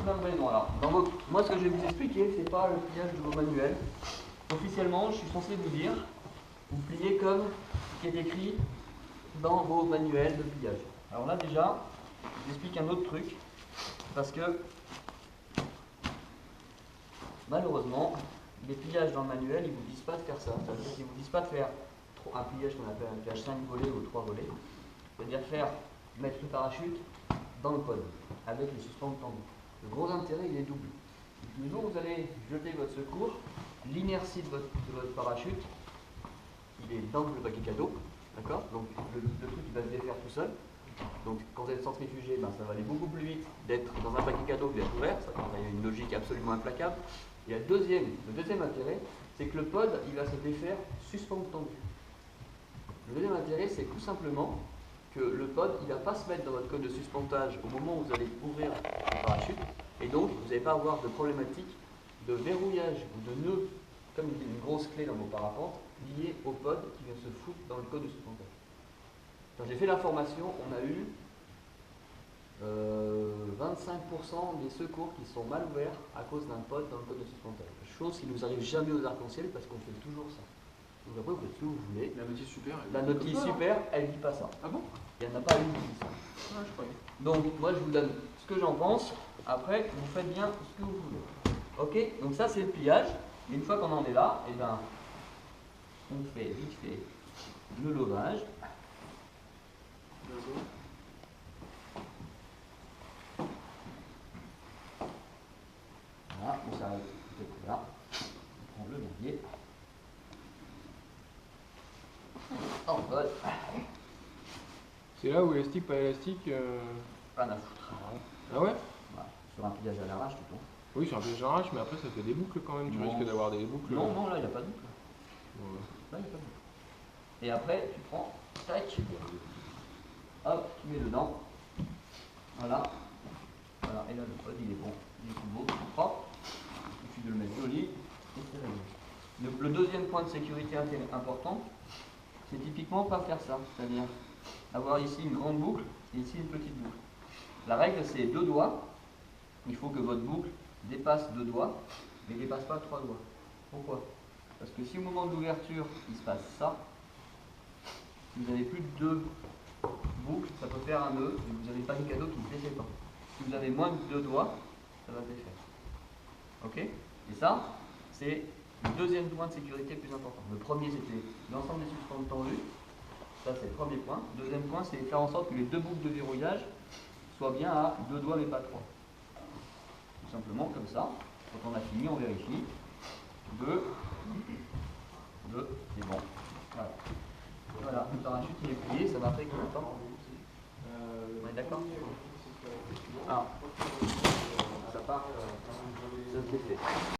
plein de raisons. Alors, moi, ce que je vais vous expliquer, c'est pas le pliage de vos manuels. Officiellement, je suis censé vous dire, vous pliez comme ce qui est écrit dans vos manuels de pliage. Alors là, déjà, je vous explique un autre truc, parce que malheureusement, les pliages dans le manuel, ils ne vous disent pas de faire ça. C'est-à-dire qu'ils ne vous disent pas de faire un pliage qu'on appelle un pliage 5 volets ou 3 volets. C'est-à-dire mettre le parachute dans le pod, avec les suspens tendus. Le gros intérêt, il est double. Le jour où vous allez jeter votre secours, l'inertie de votre parachute, il est dans le paquet cadeau. D'accord? Donc le truc il va se défaire tout seul. Donc quand vous êtes centrifugé, ça va aller beaucoup plus vite d'être dans un paquet cadeau que d'être ouvert. Ça il y a une logique absolument implacable. Et le deuxième intérêt, c'est que le pod il va se défaire suspendu tendu. Le deuxième intérêt, c'est tout simplement que le pod il ne va pas se mettre dans votre code de suspentage au moment où vous allez ouvrir le parachute. Et donc vous n'allez pas avoir de problématique de verrouillage ou de nœud, comme une grosse clé dans vos parapentes, liée au pod qui vient se foutre dans le code de suspentage. Quand j'ai fait la formation, on a eu 25% des secours qui sont mal ouverts à cause d'un pod dans le code de suspentage. Chose qui ne nous arrive jamais aux arcs-en-ciel parce qu'on fait toujours ça. Donc après, vous faites ce que vous voulez. La notice super. La notice super, elle ne dit pas ça. Ah bon? Il n'y en a pas une qui dit ça. Ah, je croyais. Donc, moi, je vous donne ce que j'en pense. Après, vous faites bien ce que vous voulez. Ok? Donc ça, c'est le pliage. Et une fois qu'on en est là, eh ben, on fait vite fait le lovage. Voilà, on s'arrête peut-être là. On prend le levier. En vol. C'est là où élastique, pas élastique. Pas à foutre. Ah ouais? Voilà. Sur un pliage à l'arrache, tout le temps. Oui, sur un pliage d'arrache, mais après ça fait des boucles quand même. Tu risques d'avoir des boucles. Non, non, là, il n'y a pas de boucle. Là, il n'y a pas de boucle. Et après, tu prends, tac, hop, tu mets dedans. Voilà. Voilà, et là, le pod, il est bon. Il est tout beau, tout propre. Il suffit de le mettre joli. Et c'est réglé. Le deuxième point de sécurité important, c'est typiquement pas faire ça. C'est-à-dire avoir ici une grande boucle et ici une petite boucle. La règle, c'est 2 doigts. Il faut que votre boucle dépasse 2 doigts, mais ne dépasse pas 3 doigts. Pourquoi? Parce que si au moment de l'ouverture, il se passe ça, si vous avez plus de 2 boucles, ça peut faire un nœud et vous n'avez pas de cadeau qui ne défait pas. Si vous avez moins de 2 doigts, ça va se défaire. Ok? Et ça, c'est le deuxième point de sécurité plus important. Le premier, c'était l'ensemble des suspens tendus. Ça, c'est le premier point. Le deuxième point, c'est faire en sorte que les 2 boucles de verrouillage soient bien à 2 doigts mais pas 3. Tout simplement comme ça. Quand on a fini, on vérifie. 2, c'est bon. Voilà. Voilà, le parachute il est plié, ça m'a pris combien de temps? On est d'accord? Alors, ça part, ça se défait.